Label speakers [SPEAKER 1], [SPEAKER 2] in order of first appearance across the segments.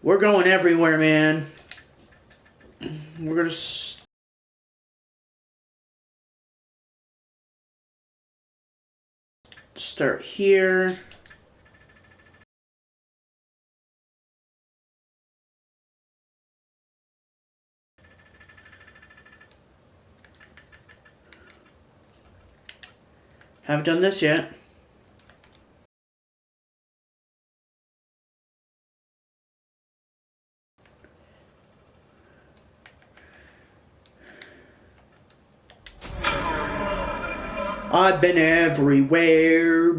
[SPEAKER 1] We're going everywhere, man. We're gonna start here. Haven't done this yet. I've been everywhere.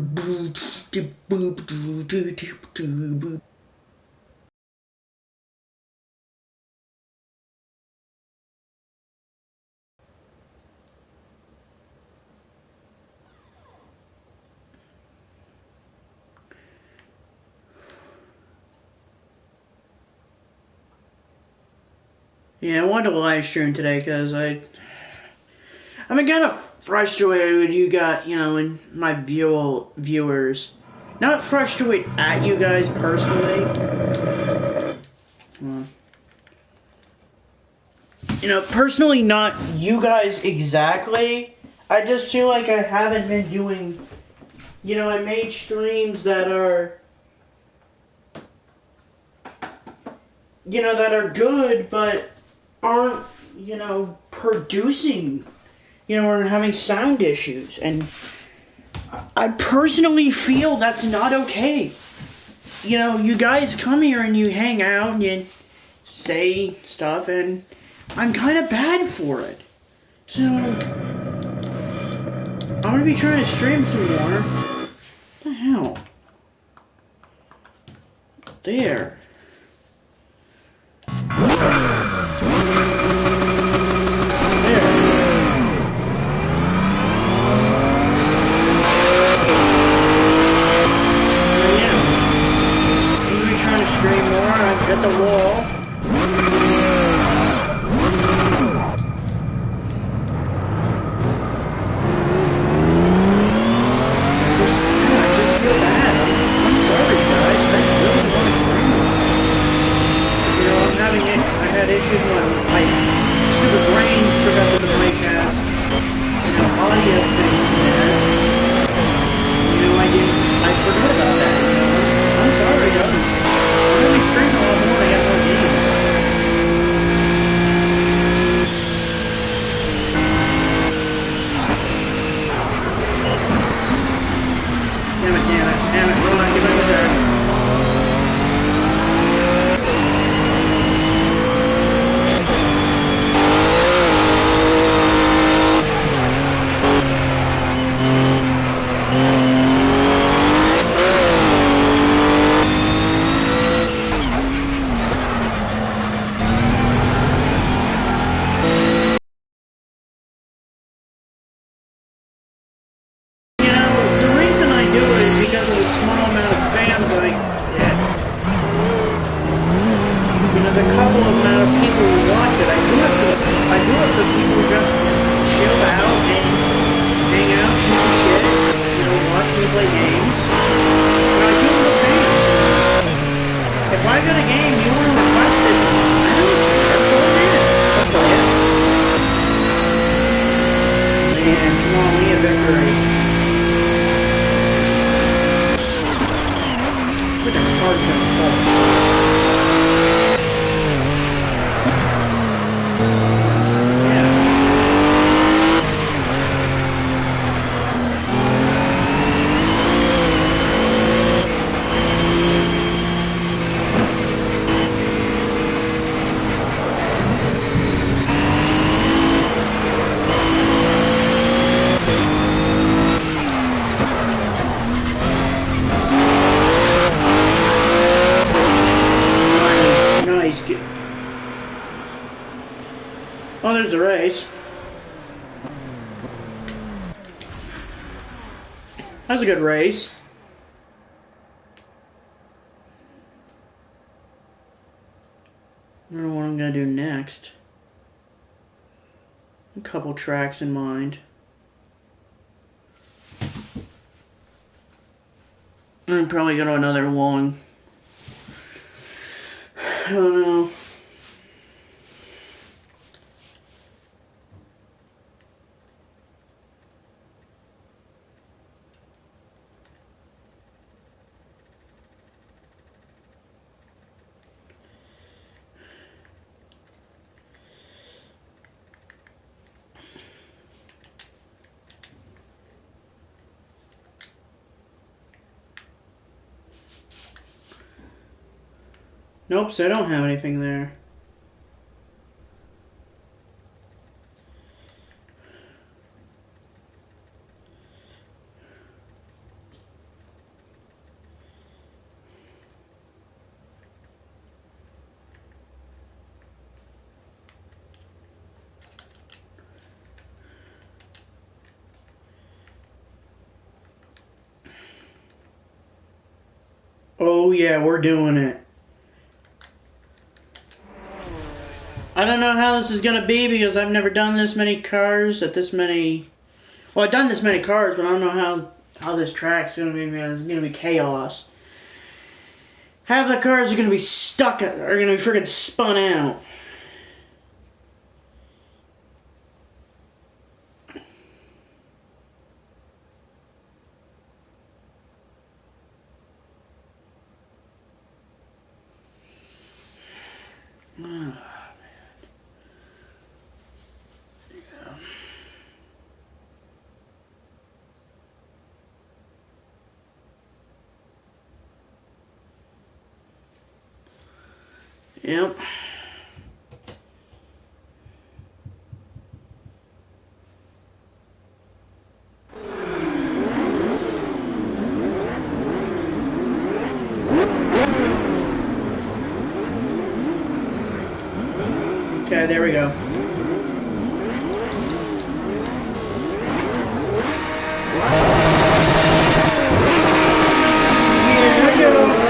[SPEAKER 1] Yeah, I wanted to live stream today because I've been kind of frustrated with you guys, and my viewers. Not frustrated at you guys personally. Personally, not you guys exactly. I just feel like I haven't been doing, I made streams that are, that are good, but aren't, producing, or having sound issues. And I personally feel that's not okay. You guys come here and you hang out and you say stuff, and I'm kind of bad for it. So, I'm going to be trying to stream some more. What the hell? There. Stream more. I've got the wall. I just feel bad. I'm sorry, guys. I really want to stream more. I had issues when my stupid brain forgot that the mic has, audio things there. I forgot about that. I'm sorry, guys. I'm really streaming a lot more. I got more games. Damn it. Hold on, give me a sec. Oh, there's the race. That was a good race. I don't know what I'm going to do next. A couple tracks in mind. I'm probably going to another one. I don't know. Nope, so I don't have anything there. Oh yeah, we're doing it. I don't know how this is gonna be because I've never done this many cars at this many. Well, I've done this many cars, but I don't know how this track's gonna be. Man, it's gonna be chaos. Half the cars are gonna be stuck. Are gonna be freaking spun out. Yep. Okay, there we go. Here we go.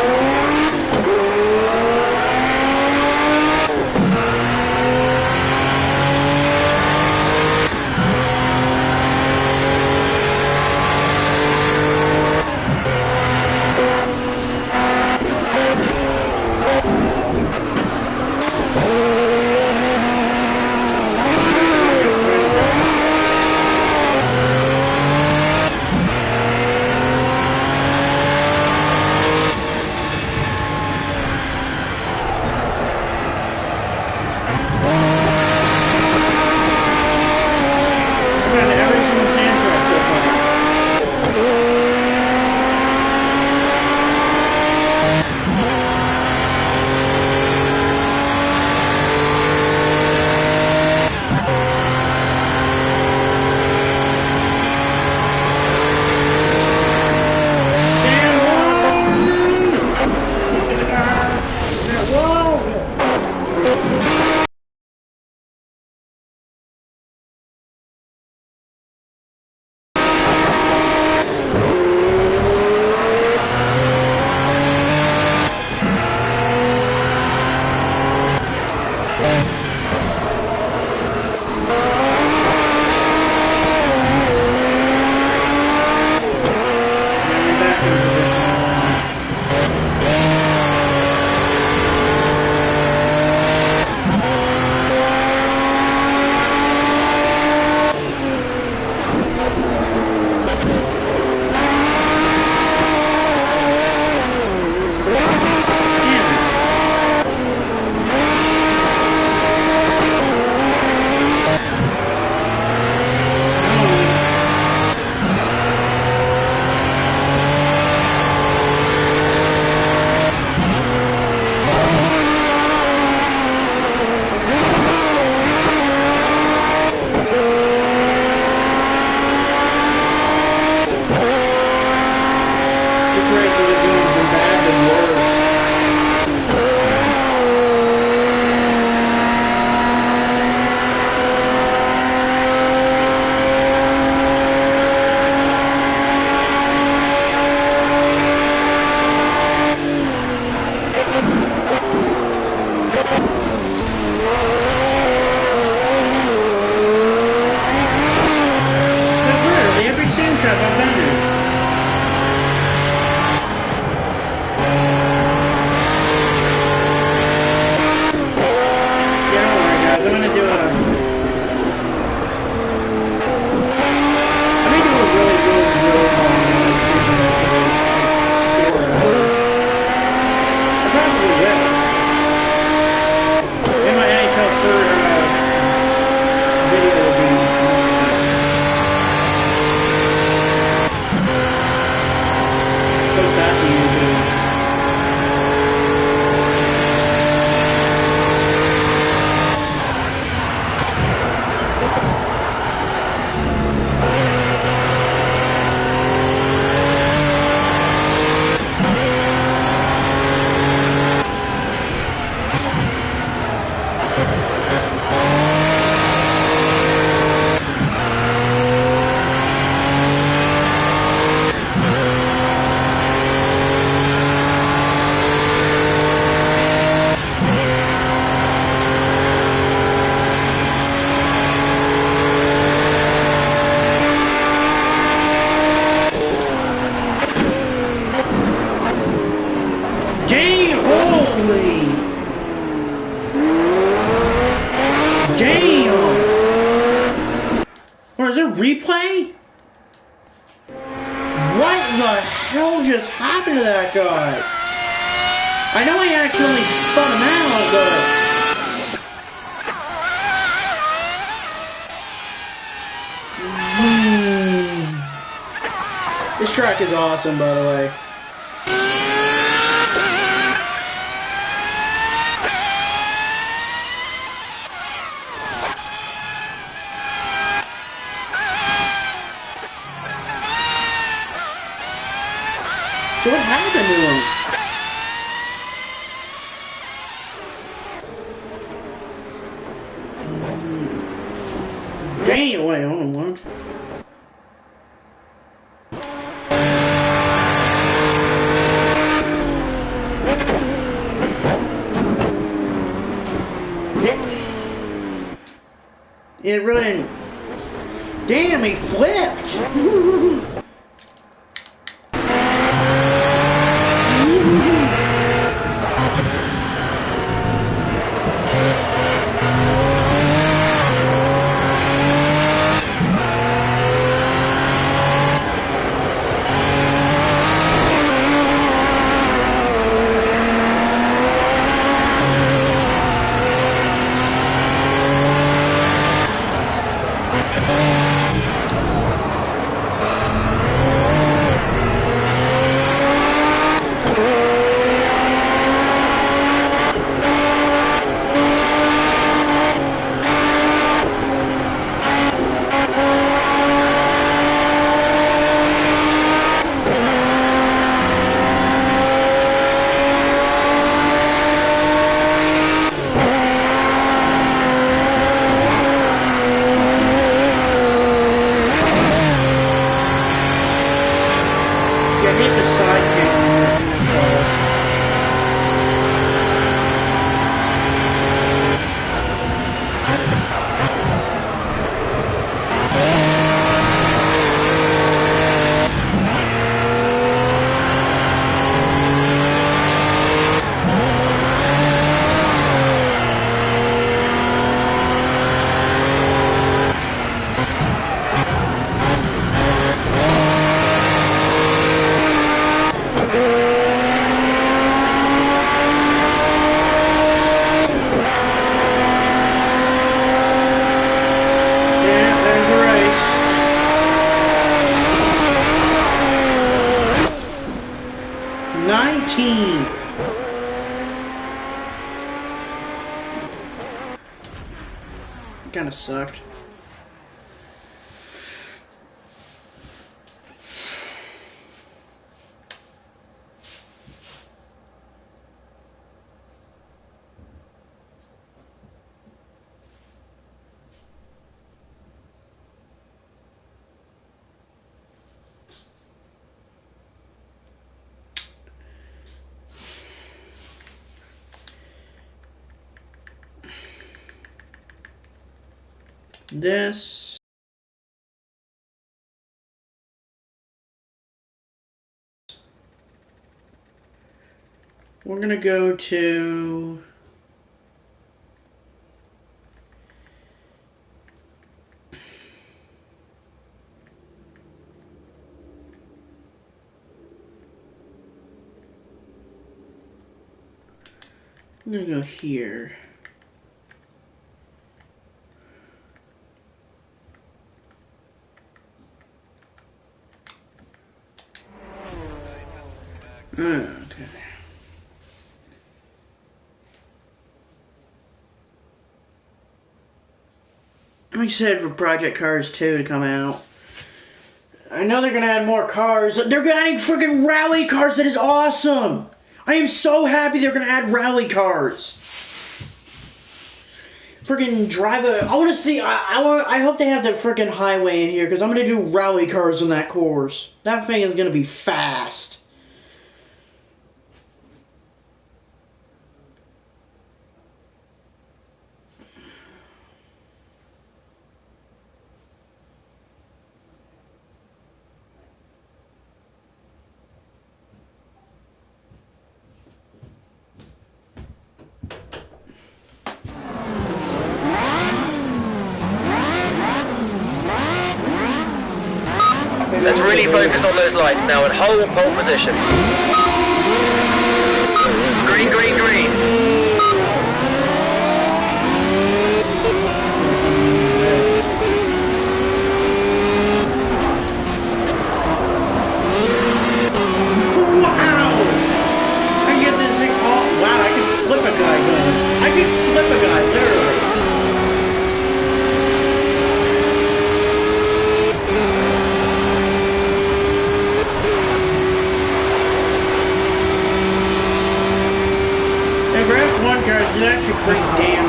[SPEAKER 1] Holy! Damn! Or is it replay? What the hell just happened to that guy? I know I accidentally spun him out, but... This track is awesome, by the way. So what happened to him? Damn, wait, hold on, what? It really didn't. Damn, he flipped! Kinda sucked. This. We're gonna go to. I'm gonna go here. Okay. I'm excited for Project Cars 2 to come out. I know they're gonna add more cars. They're adding freaking rally cars. That is awesome. I am so happy they're gonna add rally cars. Freaking drive a. I want to see. I hope they have the freaking highway in here because I'm gonna do rally cars on that course. That thing is gonna be fast.
[SPEAKER 2] Let's really focus on those lights now and hold pole position. Green, green, green.
[SPEAKER 1] Wow! I get this thing. Oh, wow! I can flip a guy going. I can flip a guy, literally. And for F1 cars, it's actually pretty damn.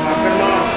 [SPEAKER 1] Knock 'em off.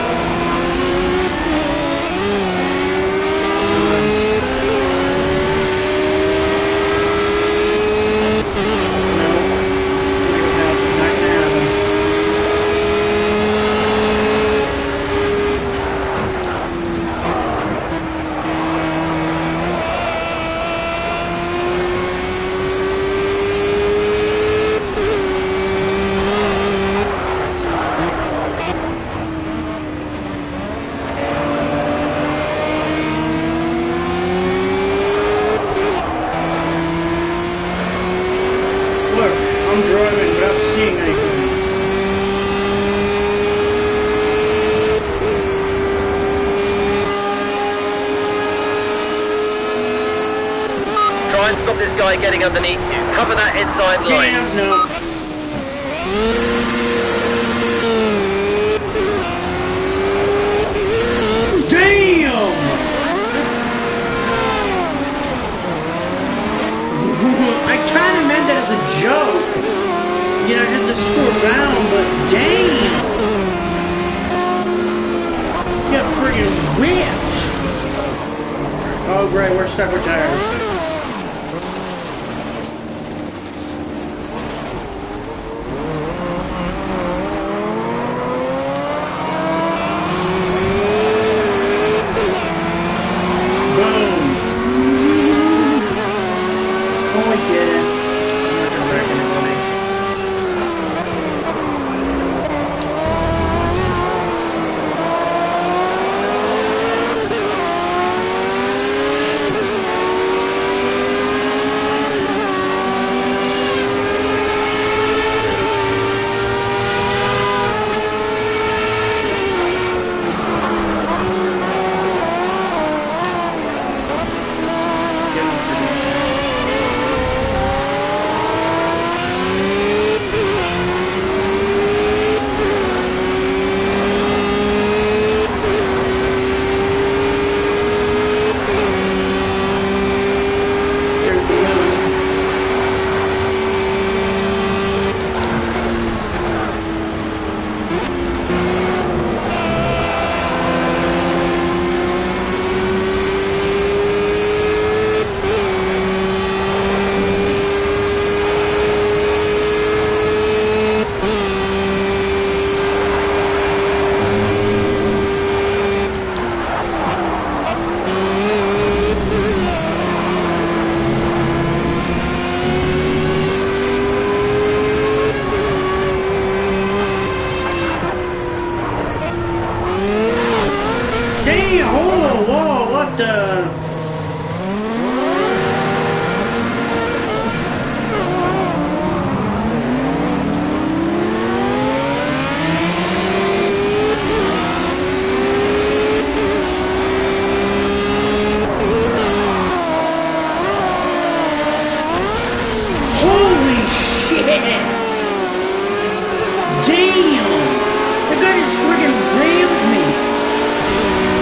[SPEAKER 1] I'm driving without seeing anything.
[SPEAKER 2] Try and stop this guy getting underneath you. Cover that inside line.
[SPEAKER 1] Damn, no. Damn! I kind of meant it as a joke. You know, just to screw around, but damn! You got friggin' whipped! Oh great, we're stuck with tires. Boom! Oh, I did it. I'm not gonna reckon it for me. Damn! Whoa, whoa, what the? Holy shit! Damn! That guy just friggin' rammed me!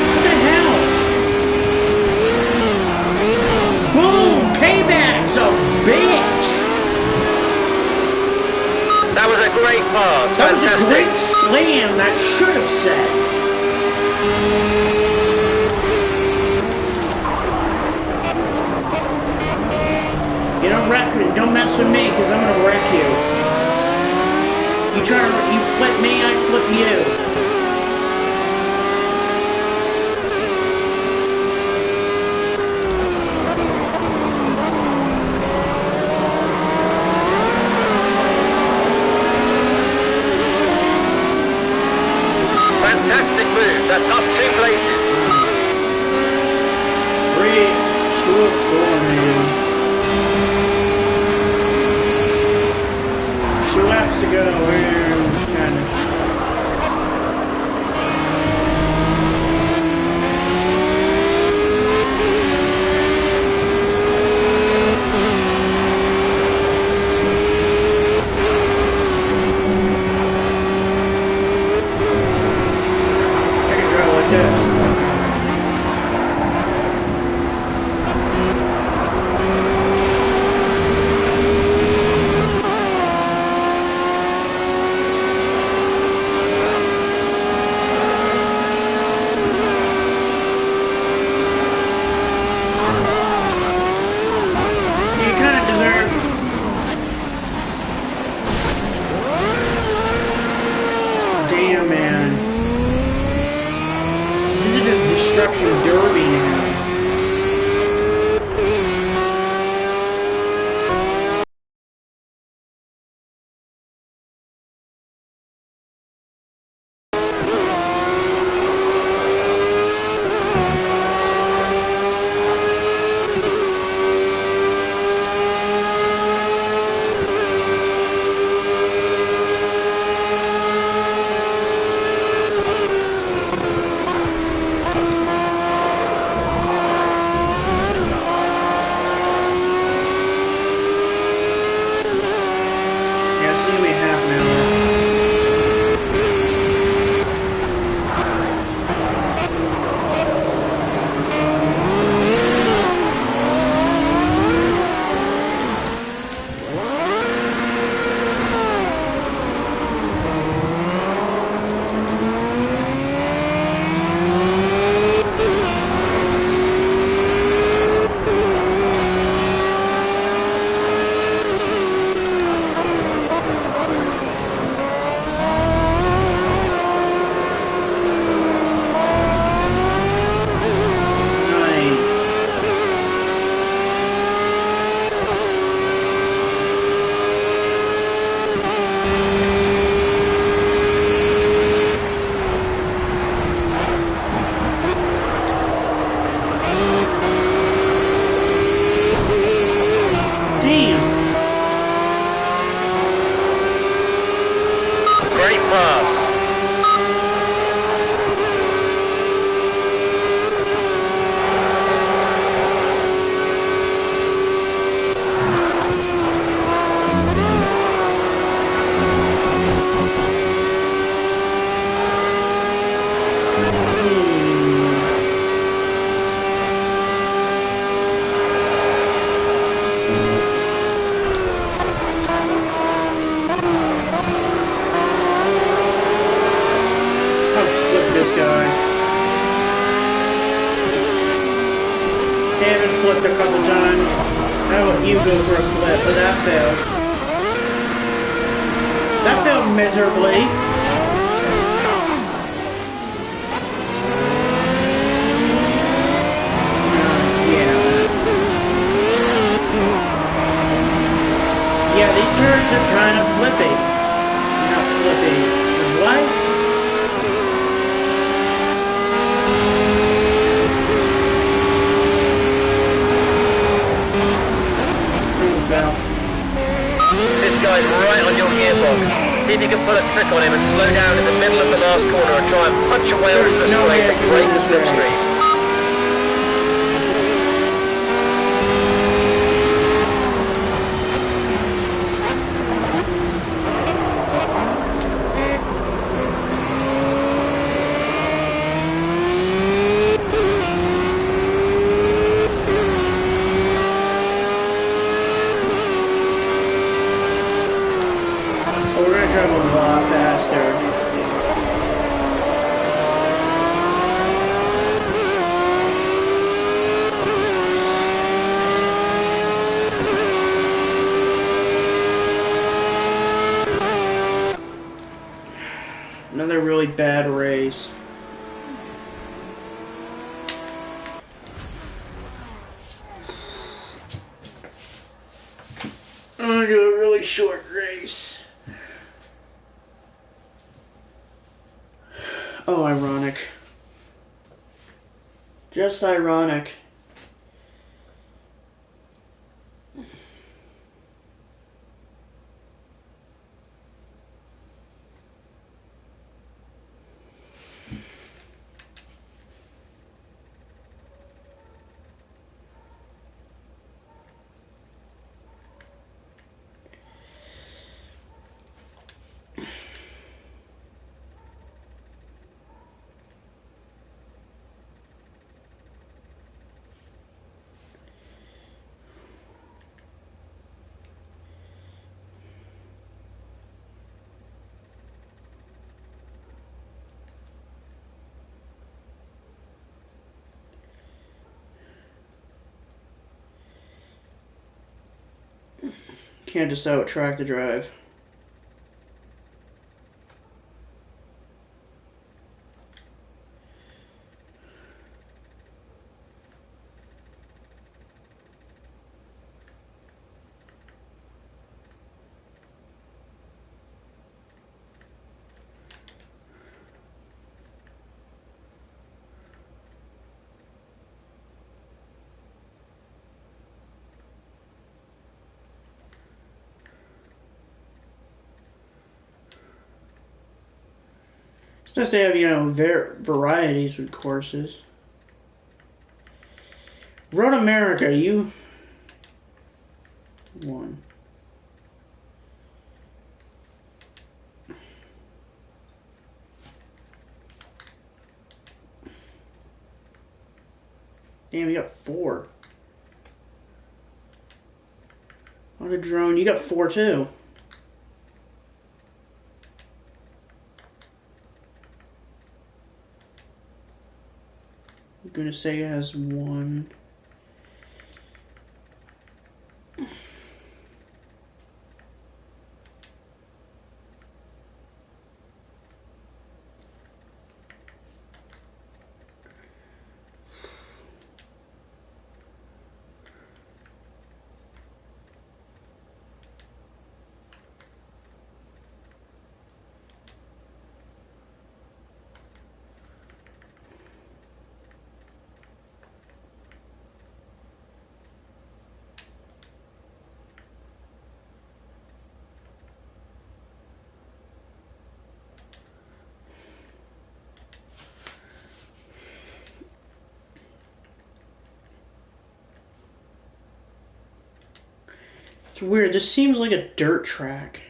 [SPEAKER 1] What the hell? Boom! Payback's a bitch!
[SPEAKER 2] That was a great pass.
[SPEAKER 1] That was
[SPEAKER 2] Fantastic.
[SPEAKER 1] a great slam, that should have said. You don't mess with me, because I'm gonna wreck you. You flip me, I flip you.
[SPEAKER 2] Fantastic move.
[SPEAKER 1] flipped a couple times. How about you go for a flip? But that failed. That failed miserably. Yeah, these turns are kind of flippy. Not flippy. What?
[SPEAKER 2] This guy's right on your gearbox. See if you can pull a trick on him and slow down in the middle of the last corner and try and punch away onto the straight to break the slipstream.
[SPEAKER 1] We're gonna drive a lot faster. Another really bad race. I'm gonna do a really short race. Oh, ironic. Just ironic. Can't decide what track to drive. It's nice to have, you know, varieties with courses. Road America, you won. Damn, you got 4. What a drone, you got 4 too. I'm gonna say it has 1. It's weird, this seems like a dirt track.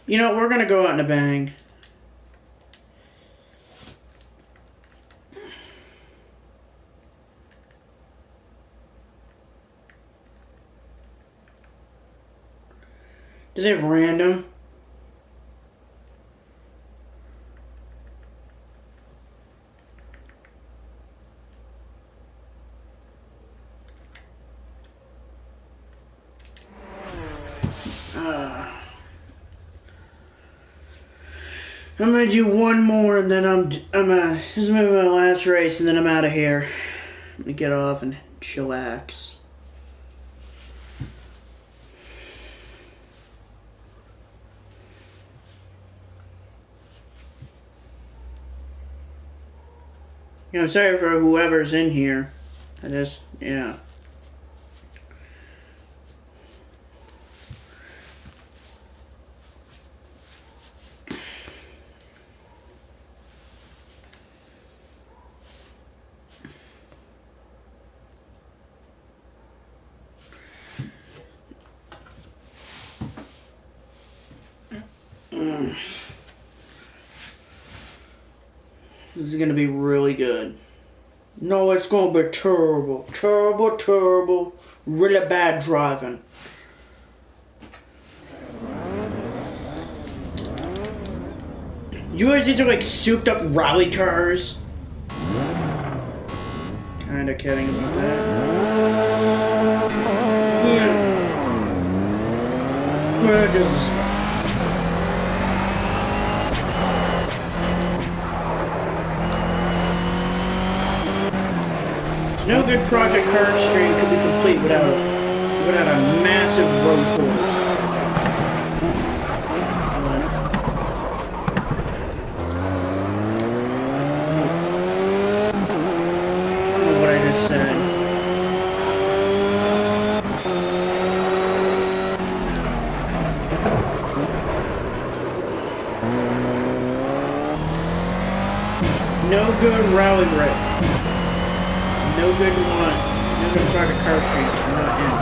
[SPEAKER 1] You know, we're gonna go out in a bang. Do they have random? I'm gonna do one more, and then this is gonna be my last race, and then I'm out of here. I'm gonna get off and chillax. You know, sorry for whoever's in here. Yeah. This is gonna be really good. No, it's gonna be terrible. Terrible, terrible. Really bad driving. You guys, these are like souped up rally cars. Kinda kidding about that. Yeah. Just... No good Project Card stream could be complete without a massive road course. I don't know what I just said. No good rally rip. No good one. No good Project Car Street. I'm not in.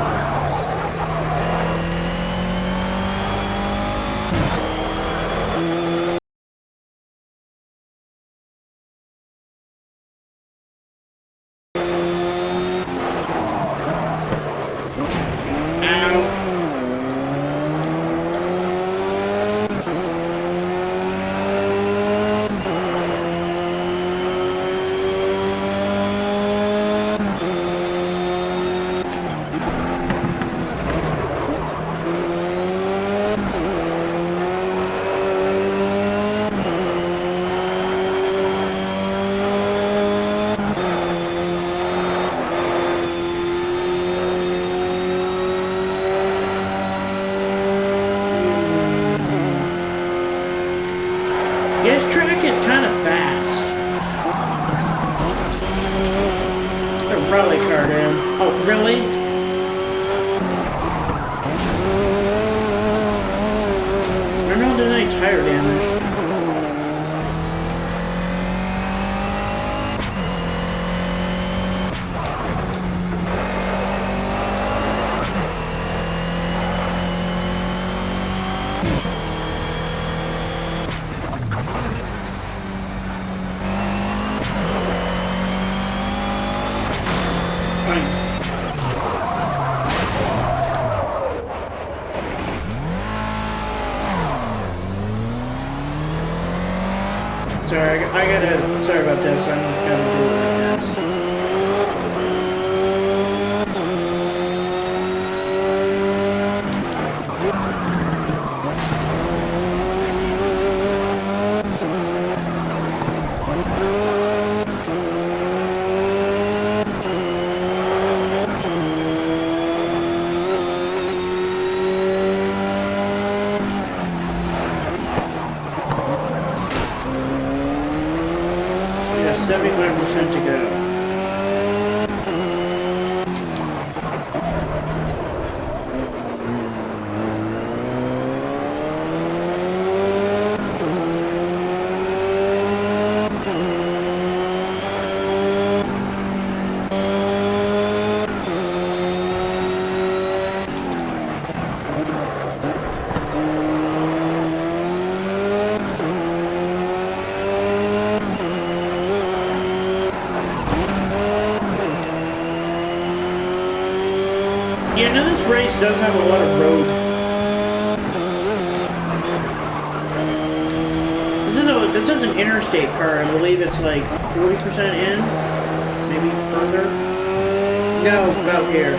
[SPEAKER 1] This track is kind of fast. A rally car down. Oh, really? I don't know if there's any tire damage. Sorry, sorry about this, I'm gonna do it like this. Yeah, 75% to go. Yeah, now this race does have a lot of road. This is an interstate car. I believe it's like 40% in, maybe further. No, about here.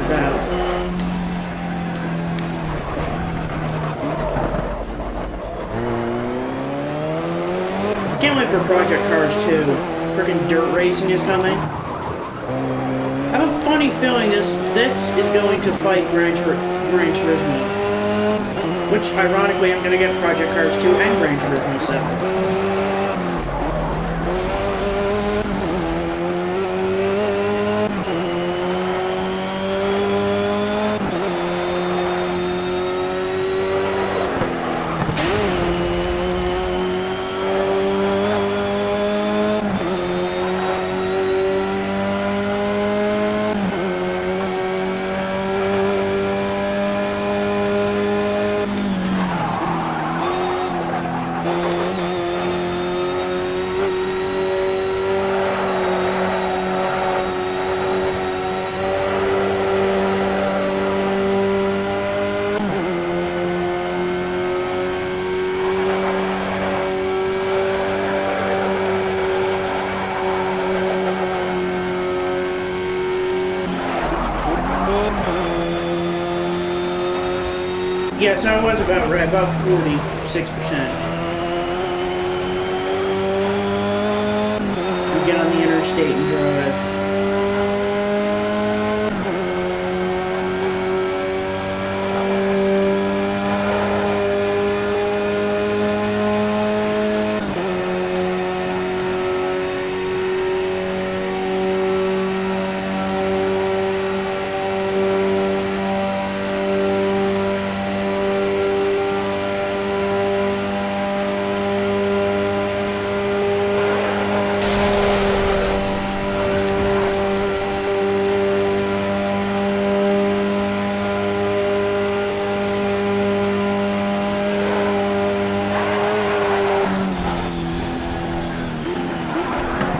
[SPEAKER 1] About. Can't wait for Project Cars 2. Freaking dirt racing is coming. I have a funny feeling this is going to fight Gran Turismo. Which, ironically, I'm going to get Project Cars 2 and Gran Turismo 7. Yes, I was about 46%. We get on the interstate and drive.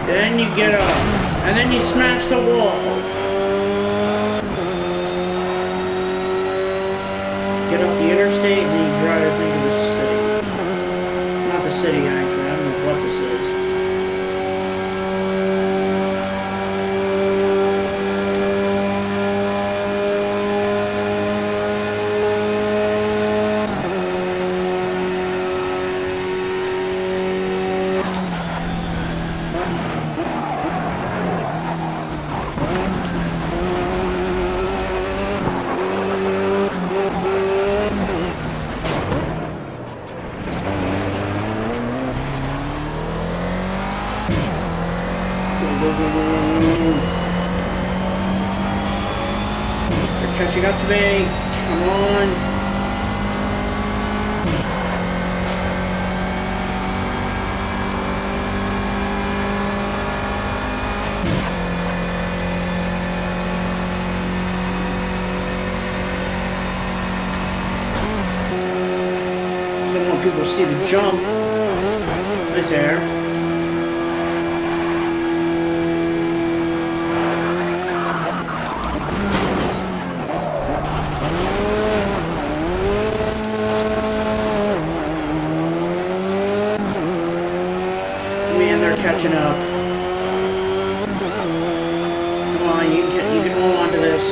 [SPEAKER 1] Then you get up, and then you smash the wall. Get off the interstate, and then you drive into the city. Not the city, actually. I don't know what this is. They're catching up to me. Come on. Don't want people to see the jump. Nice air. Catching up. Come on, you can hold on to this.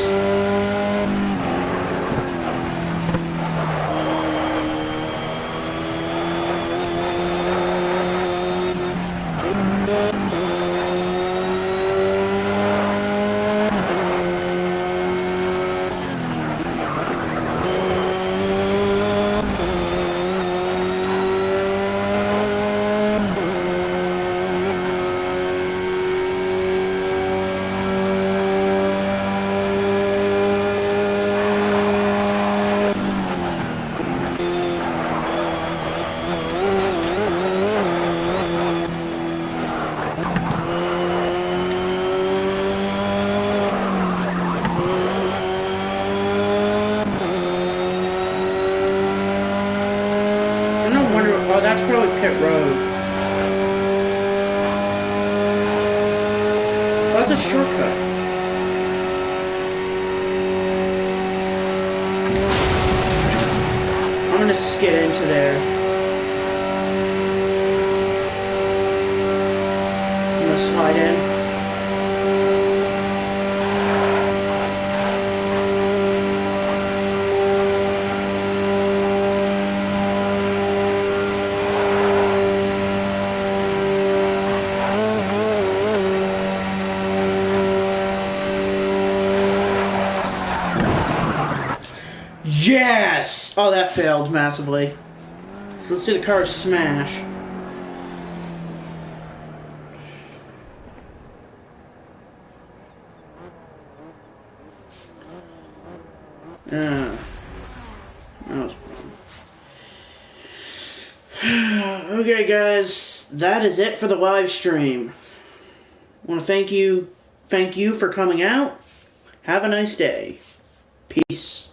[SPEAKER 1] Oh, that's probably pit road. Oh, that's a shortcut. I'm gonna skid into there. I'm gonna slide in. Yes! Oh, that failed massively. So let's do the car smash. That was okay, guys, that is it for the live stream. I want to thank you for coming out. Have a nice day. Peace.